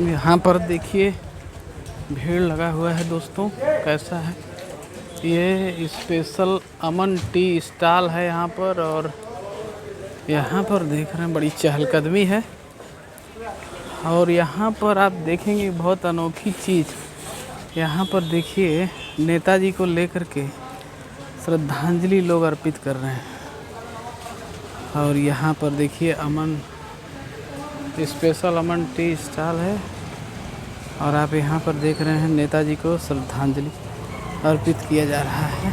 यहाँ पर देखिए भीड़ लगा हुआ है दोस्तों, कैसा है ये स्पेशल अमन टी स्टॉल है यहाँ पर। और यहाँ पर देख रहे हैं बड़ी चहलकदमी है। और यहाँ पर आप देखेंगे बहुत अनोखी चीज़, यहाँ पर देखिए नेताजी को लेकर के श्रद्धांजलि लोग अर्पित कर रहे हैं। और यहाँ पर देखिए अमन स्पेशल अमन टी स्टॉल है और आप यहाँ पर देख रहे हैं नेताजी को श्रद्धांजलि अर्पित किया जा रहा है।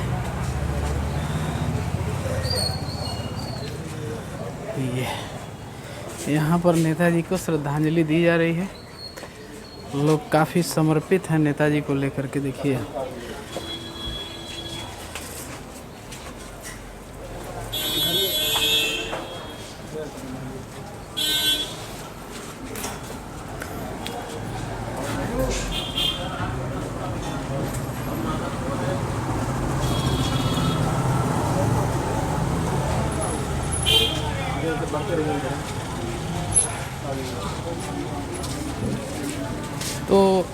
ये यहाँ पर नेताजी को श्रद्धांजलि दी जा रही है। लोग काफ़ी समर्पित हैं नेताजी को लेकर के। देखिए तो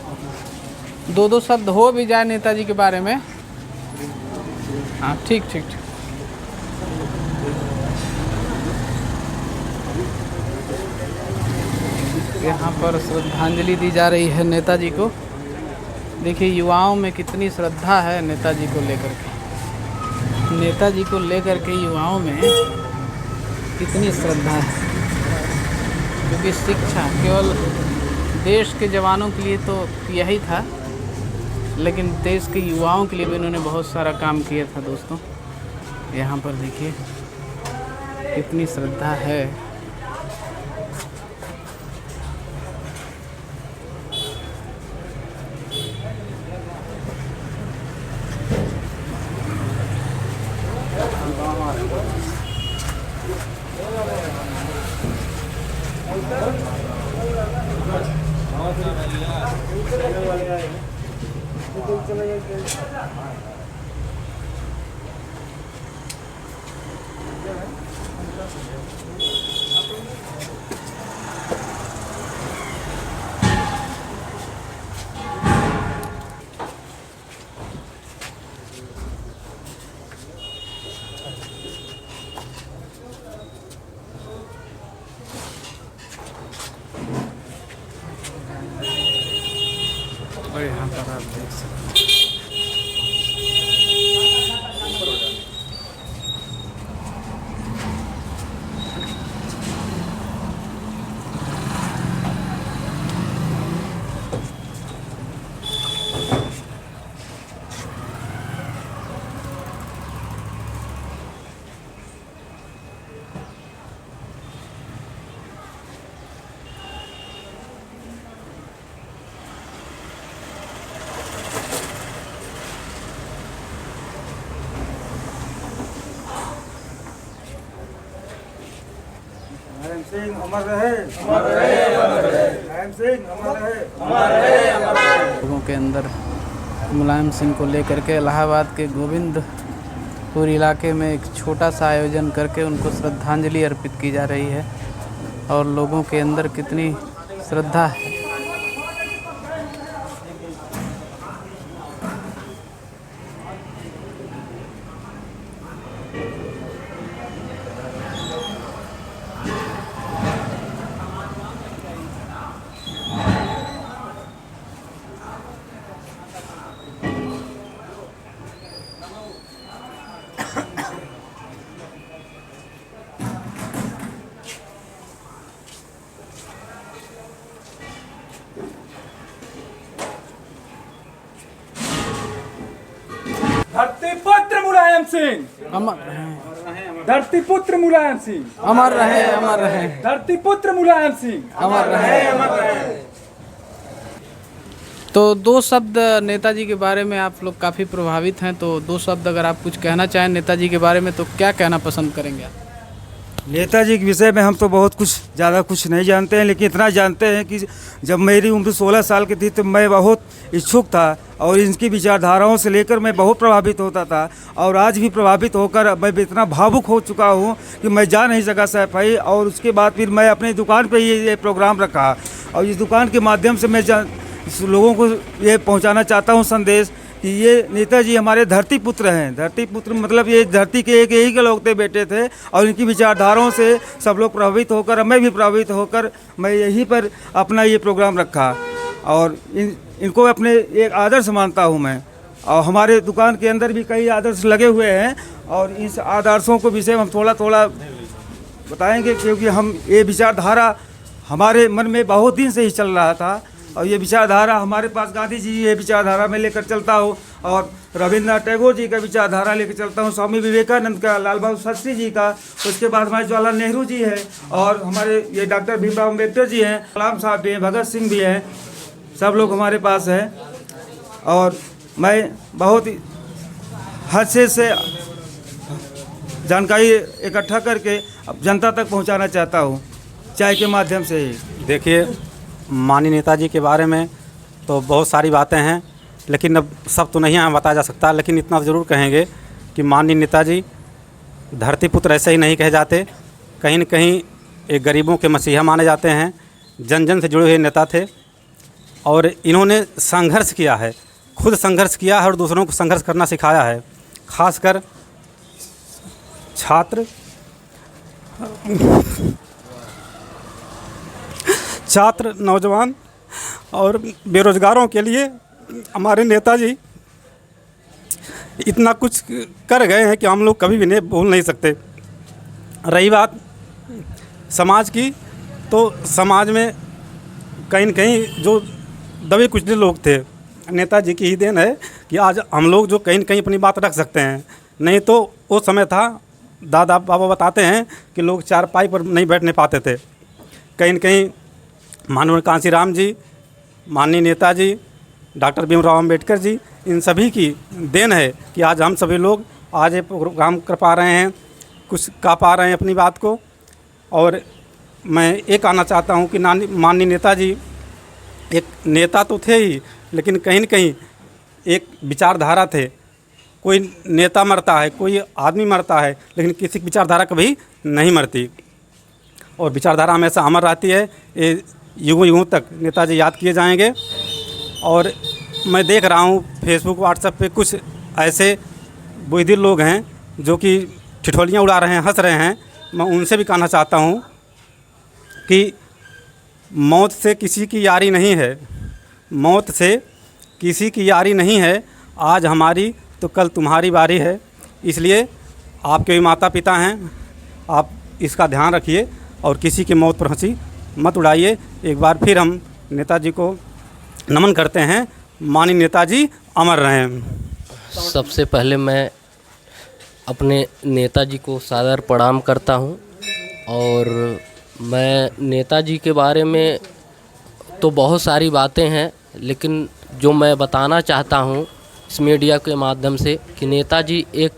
दो शब्द हो भी जाए नेताजी के बारे में। हाँ ठीक ठीक ठीक। यहाँ पर श्रद्धांजलि दी जा रही है नेताजी को। देखिए युवाओं में कितनी श्रद्धा है नेताजी को लेकर के। नेताजी को लेकर के युवाओं में कितनी श्रद्धा है, क्योंकि शिक्षा केवल देश के जवानों के लिए तो यही था, लेकिन देश के युवाओं के लिए भी इन्होंने बहुत सारा काम किया था दोस्तों। यहाँ पर देखिए कितनी श्रद्धा है। और यहाँ पर आप देख सकते हैं सिंह अमर रहे, अमर रहे, अमर रहे। सिंह अमर रहे, अमर रहे, अमर रहे। लोगों के अंदर मुलायम सिंह को लेकर के इलाहाबाद के गोविंदपुर इलाके में एक छोटा सा आयोजन करके उनको श्रद्धांजलि अर्पित की जा रही है। और लोगों के अंदर कितनी श्रद्धा है। धरती पुत्र मुलायम सिंह अमर रहे, धरती पुत्र मुलायम सिंह अमर रहे, अमर रहे। धरती पुत्र मुलायम सिंह अमर रहे, अमर रहे। तो दो शब्द नेताजी के बारे में, आप लोग काफ़ी प्रभावित हैं, तो दो शब्द अगर आप कुछ कहना चाहें नेताजी के बारे में तो क्या कहना पसंद करेंगे आप? नेताजी के विषय में हम तो बहुत कुछ ज़्यादा कुछ नहीं जानते हैं, लेकिन इतना जानते हैं कि जब मेरी उम्र 16 साल की थी तो मैं बहुत इच्छुक था और इनकी विचारधाराओं से लेकर मैं बहुत प्रभावित होता था। और आज भी प्रभावित होकर मैं इतना भावुक हो चुका हूँ कि मैं जा नहीं सका सफाई। और उसके बाद फिर मैं अपनी दुकान पर ये प्रोग्राम रखा और इस दुकान के माध्यम से मैं लोगों को ये पहुँचाना चाहता हूँ संदेश कि ये नेताजी हमारे धरती पुत्र हैं। धरती पुत्र मतलब ये धरती के एक यही के लोग थे, बेटे थे, और इनकी विचारधाराओं से सब लोग प्रभावित होकर, मैं भी प्रभावित होकर मैं यहीं पर अपना ये प्रोग्राम रखा। और इनको अपने एक आदर्श मानता हूँ मैं। और हमारे दुकान के अंदर भी कई आदर्श लगे हुए हैं और इस आदर्शों को विषय में हम थोड़ा थोड़ा बताएंगे, क्योंकि हम ये विचारधारा हमारे मन में बहुत दिन से ही चल रहा था। और ये विचारधारा हमारे पास गांधी जी ये विचारधारा में लेकर चलता हूँ, और रविंद्रनाथ टैगोर जी का विचारधारा लेकर चलता हूँ, स्वामी विवेकानंद का, लाल बहादुर शास्त्री जी का, उसके बाद हमारे जवाहरलाल नेहरू जी हैं, और हमारे ये डॉक्टर भीमराव अम्बेडकर जी हैं, कलाम साहब भी हैं, भगत सिंह भी हैं, सब लोग हमारे पास हैं। और मैं बहुत हद से जानकारी इकट्ठा करके जनता तक पहुँचाना चाहता हूँ, चाय के माध्यम से ही। देखिए, माननीय नेताजी के बारे में तो बहुत सारी बातें हैं, लेकिन अब सब तो नहीं यहाँ बताया जा सकता, लेकिन इतना ज़रूर कहेंगे कि माननीय नेताजी धरती पुत्र ऐसे ही नहीं कहे जाते, कहीं न कहीं एक गरीबों के मसीहा माने जाते हैं। जन जन से जुड़े हुए नेता थे और इन्होंने संघर्ष किया है, खुद संघर्ष किया है और दूसरों को संघर्ष करना सिखाया है। खासकर छात्र, नौजवान और बेरोज़गारों के लिए हमारे नेताजी इतना कुछ कर गए हैं कि हम लोग कभी भी नहीं भूल नहीं सकते। रही बात समाज की, तो समाज में कहीं न कहीं जो दबे कुचले लोग थे, नेताजी की ही देन है कि आज हम लोग जो कहीं न कहीं अपनी बात रख सकते हैं। नहीं तो वो समय था, दादा बाबा बताते हैं कि लोग चारपाई पर नहीं बैठने पाते थे। कहीं न कहीं माननीय कांशीराम जी, माननीय नेताजी, डॉक्टर भीमराव अम्बेडकर जी, इन सभी की देन है कि आज हम सभी लोग आज ये प्रोग्राम कर पा रहे हैं, कुछ कह पा रहे हैं अपनी बात को। और मैं ये कहना चाहता हूँ कि माननीय नेताजी एक नेता तो थे ही, लेकिन कहीं न कहीं एक विचारधारा थे। कोई नेता मरता है, कोई आदमी मरता है, लेकिन किसी की विचारधारा कभी नहीं मरती और विचारधारा हमेशा अमर रहती है। ये युगों युगों तक नेताजी याद किए जाएंगे। और मैं देख रहा हूँ फेसबुक, व्हाट्सएप पे कुछ ऐसे बुज़दिल लोग हैं जो कि ठिठोलियाँ उड़ा रहे हैं, हंस रहे हैं। मैं उनसे भी कहना चाहता हूँ कि मौत से किसी की यारी नहीं है, मौत से किसी की यारी नहीं है। आज हमारी तो कल तुम्हारी बारी है, इसलिए आपके भी माता पिता हैं, आप इसका ध्यान रखिए और किसी की मौत पर हंसी मत उड़ाइए। एक बार फिर हम नेताजी को नमन करते हैं। माननीय नेताजी अमर रहें। सबसे पहले मैं अपने नेताजी को सादर प्रणाम करता हूं। और मैं नेताजी के बारे में तो बहुत सारी बातें हैं, लेकिन जो मैं बताना चाहता हूं इस मीडिया के माध्यम से कि नेताजी एक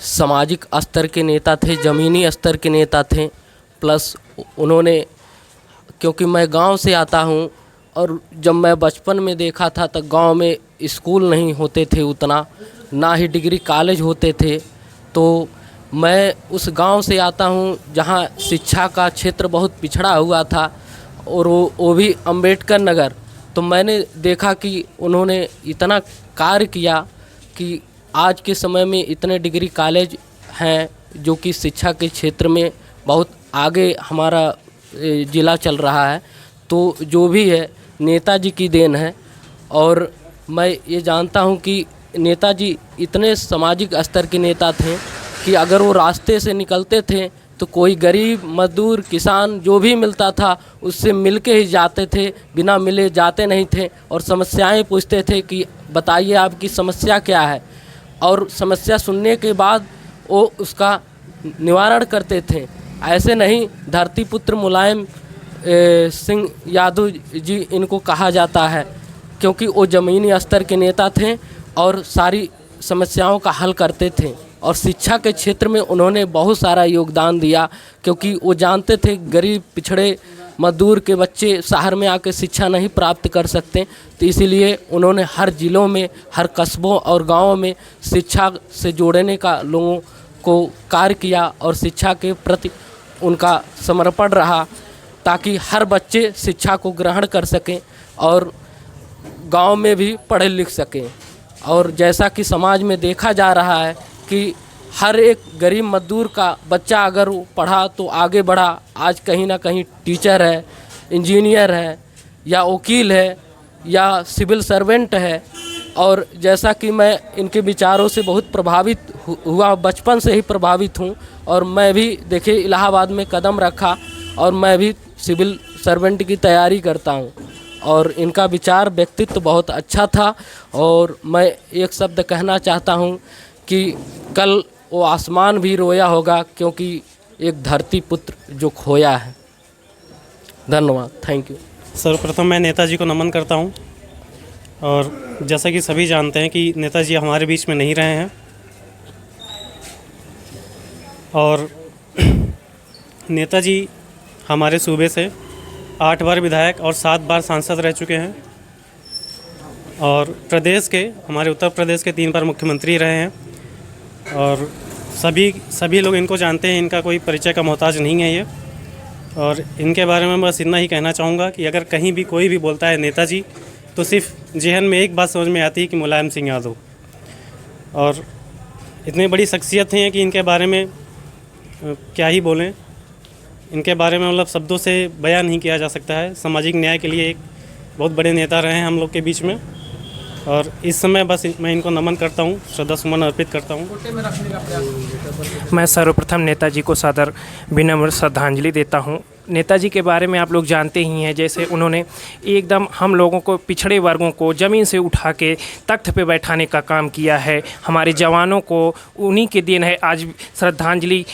सामाजिक स्तर के नेता थे, ज़मीनी स्तर के नेता थे। प्लस उन्होंने, क्योंकि मैं गांव से आता हूं और जब मैं बचपन में देखा था तब गांव में स्कूल नहीं होते थे उतना, ना ही डिग्री कॉलेज होते थे। तो मैं उस गांव से आता हूं जहां शिक्षा का क्षेत्र बहुत पिछड़ा हुआ था, और वो भी अम्बेडकर नगर। तो मैंने देखा कि उन्होंने इतना कार्य किया कि आज के समय में इतने डिग्री कॉलेज हैं जो कि शिक्षा के क्षेत्र में बहुत आगे हमारा ज़िला चल रहा है। तो जो भी है नेताजी की देन है। और मैं ये जानता हूँ कि नेताजी इतने सामाजिक स्तर के नेता थे कि अगर वो रास्ते से निकलते थे तो कोई गरीब, मजदूर, किसान जो भी मिलता था उससे मिल के ही जाते थे, बिना मिले जाते नहीं थे। और समस्याएं पूछते थे कि बताइए आपकी समस्या क्या है, और समस्या सुनने के बाद वो उसका निवारण करते थे। ऐसे नहीं, धरती पुत्र मुलायम सिंह यादव जी इनको कहा जाता है, क्योंकि वो ज़मीनी स्तर के नेता थे और सारी समस्याओं का हल करते थे। और शिक्षा के क्षेत्र में उन्होंने बहुत सारा योगदान दिया, क्योंकि वो जानते थे गरीब पिछड़े मजदूर के बच्चे शहर में आकर शिक्षा नहीं प्राप्त कर सकते, तो इसीलिए उन्होंने हर ज़िलों में, हर कस्बों और गाँवों में शिक्षा से जोड़ने का लोगों को कार्य किया और शिक्षा के प्रति उनका समर्पण रहा, ताकि हर बच्चे शिक्षा को ग्रहण कर सकें और गांव में भी पढ़े लिख सकें। और जैसा कि समाज में देखा जा रहा है कि हर एक गरीब मजदूर का बच्चा अगर वो पढ़ा तो आगे बढ़ा, आज कहीं ना कहीं टीचर है, इंजीनियर है, या वकील है, या सिविल सर्वेंट है। और जैसा कि मैं इनके विचारों से बहुत प्रभावित हुआ, बचपन से ही प्रभावित हूँ, और मैं भी देखिए इलाहाबाद में कदम रखा और मैं भी सिविल सर्वेंट की तैयारी करता हूँ। और इनका विचार व्यक्तित्व बहुत अच्छा था, और मैं एक शब्द कहना चाहता हूँ कि कल वो आसमान भी रोया होगा, क्योंकि एक धरती पुत्र जो खोया है। धन्यवाद, थैंक यू। सर्वप्रथम मैं नेताजी को नमन करता हूं, और जैसा कि सभी जानते हैं कि नेताजी हमारे बीच में नहीं रहे हैं, और नेताजी हमारे सूबे से 8 बार विधायक और 7 बार सांसद रह चुके हैं, और प्रदेश के, हमारे उत्तर प्रदेश के 3 बार मुख्यमंत्री रहे हैं, और सभी लोग इनको जानते हैं, इनका कोई परिचय का मोहताज नहीं है ये। और इनके बारे में बस इतना ही कहना चाहूँगा कि अगर कहीं भी कोई भी बोलता है नेताजी, तो सिर्फ जहन में एक बात समझ में आती है कि मुलायम सिंह यादव। और इतनी बड़ी शख्सियत हैं कि इनके बारे में क्या ही बोलें, इनके बारे में मतलब शब्दों से बयान नहीं किया जा सकता है। सामाजिक न्याय के लिए एक बहुत बड़े नेता रहे हैं हम लोग के बीच में, और इस समय बस मैं इनको नमन करता हूँ, श्रद्धा सुमन अर्पित करता हूँ। मैं सर्वप्रथम नेताजी को सादर विनम्र श्रद्धांजलि देता हूँ। नेताजी के बारे में आप लोग जानते ही हैं, जैसे उन्होंने एकदम हम लोगों को, पिछड़े वर्गों को ज़मीन से उठा के तख्त पे बैठाने का काम किया है। हमारे जवानों को उन्हीं के दिन है आज श्रद्धांजलि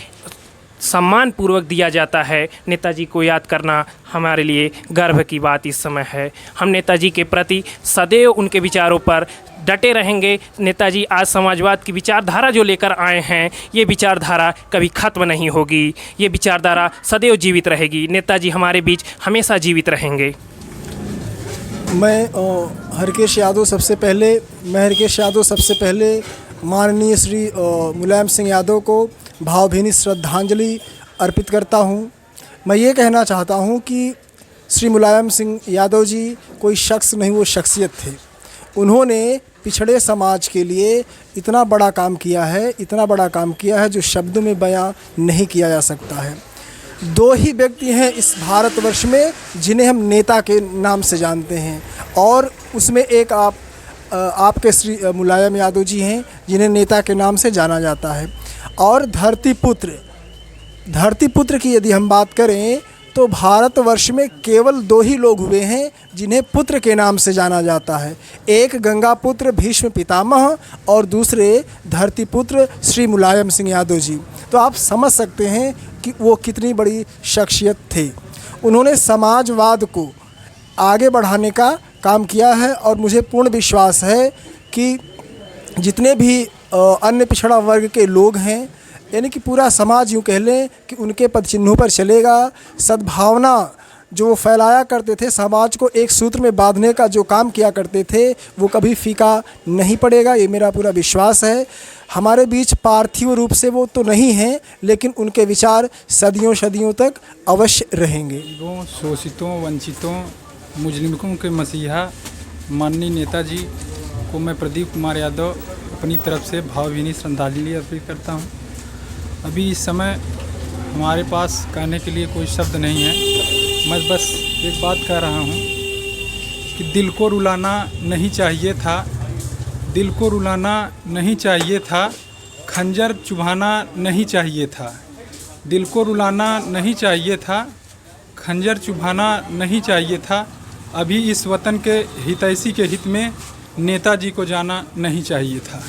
सम्मान पूर्वक दिया जाता है। नेताजी को याद करना हमारे लिए गर्व की बात इस समय है। हम नेताजी के प्रति सदैव उनके विचारों पर डटे रहेंगे। नेताजी आज समाजवाद की विचारधारा जो लेकर आए हैं, ये विचारधारा कभी ख़त्म नहीं होगी, ये विचारधारा सदैव जीवित रहेगी। नेताजी हमारे बीच हमेशा जीवित रहेंगे। मैं हरकेश यादव सबसे पहले माननीय श्री मुलायम सिंह यादव को भावभीनी श्रद्धांजलि अर्पित करता हूं। मैं ये कहना चाहता हूं कि श्री मुलायम सिंह यादव जी कोई शख्स नहीं, वो शख्सियत थे। उन्होंने पिछड़े समाज के लिए इतना बड़ा काम किया है जो शब्दों में बयां नहीं किया जा सकता है। 2 ही व्यक्ति हैं इस भारतवर्ष में जिन्हें हम नेता के नाम से जानते हैं, और उसमें एक आपके श्री मुलायम यादव जी हैं जिन्हें नेता के नाम से जाना जाता है। और धरती पुत्र की यदि हम बात करें तो भारतवर्ष में केवल 2 ही लोग हुए हैं जिन्हें पुत्र के नाम से जाना जाता है। एक गंगा पुत्र भीष्म पितामह और दूसरे धरती पुत्र श्री मुलायम सिंह यादव जी। तो आप समझ सकते हैं कि वो कितनी बड़ी शख्सियत थे। उन्होंने समाजवाद को आगे बढ़ाने का काम किया है, और मुझे पूर्ण विश्वास है कि जितने भी अन्य पिछड़ा वर्ग के लोग हैं, यानी कि पूरा समाज यूँ कह लें कि उनके पद चिन्हों पर चलेगा। सद्भावना जो वो फैलाया करते थे, समाज को एक सूत्र में बांधने का जो काम किया करते थे, वो कभी फीका नहीं पड़ेगा, ये मेरा पूरा विश्वास है। हमारे बीच पार्थिव रूप से वो तो नहीं हैं, लेकिन उनके विचार सदियों सदियों तक अवश्य रहेंगे। शोषितों, वंचितों, मुजरिमों के मसीहा माननीय नेताजी को मैं प्रदीप कुमार यादव अपनी तरफ से भावभीनी श्रद्धांजलि अर्पित करता हूँ। अभी इस समय हमारे पास कहने के लिए कोई शब्द नहीं है। मैं बस एक बात कह रहा हूँ कि दिल को रुलाना नहीं चाहिए था, दिल को रुलाना नहीं चाहिए था, खंजर चुभाना नहीं चाहिए था, दिल को रुलाना नहीं चाहिए था, खंजर चुभाना नहीं चाहिए था। अभी इस वतन के हितैषी के हित में नेताजी को जाना नहीं चाहिए था,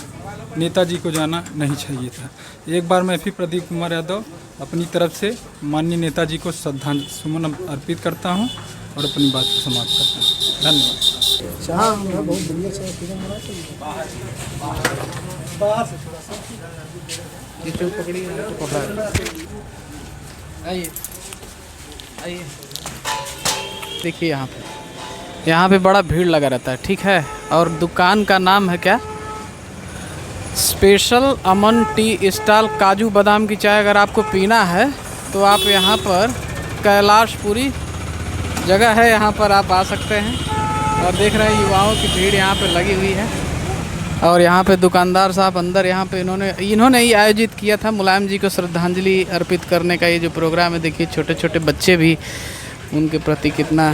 नेताजी को जाना नहीं चाहिए था। एक बार मैं फिर प्रदीप कुमार यादव अपनी तरफ से माननीय नेताजी को श्रद्धांजलि सुमन अर्पित करता हूं और अपनी बात को समाप्त करता हूं। धन्यवाद। ये जो पकड़ी है तो पकड़ा। आइए आइए, देखिए यहाँ पे बड़ा भीड़ लगा रहता है, ठीक है। और दुकान का नाम है क्या? स्पेशल अमन टी स्टॉल काजू बादाम की चाय। अगर आपको पीना है तो आप यहाँ पर कैलाशपुरी जगह है, यहाँ पर आप आ सकते हैं। और देख रहे हैं युवाओं की भीड़ यहाँ पे लगी हुई है। और यहाँ पे दुकानदार साहब अंदर यहाँ पे इन्होंने ही आयोजित किया था मुलायम जी को श्रद्धांजलि अर्पित करने का ये जो प्रोग्राम है। देखिए छोटे छोटे बच्चे भी उनके प्रति कितना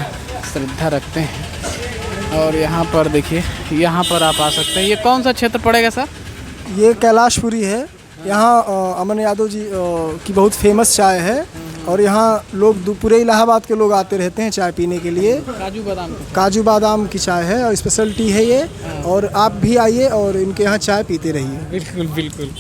श्रद्धा रखते हैं। और यहाँ पर देखिए, यहाँ पर आप आ सकते हैं। ये कौन सा क्षेत्र पड़ेगा सर? ये कैलाशपुरी है। यहाँ अमन यादव जी की बहुत फेमस चाय है और यहाँ लोग पूरे इलाहाबाद के लोग आते रहते हैं चाय पीने के लिए। काजू बादाम की चाय है और स्पेशलिटी है ये। और आप भी आइए और इनके यहाँ चाय पीते रहिए। बिल्कुल बिल्कुल।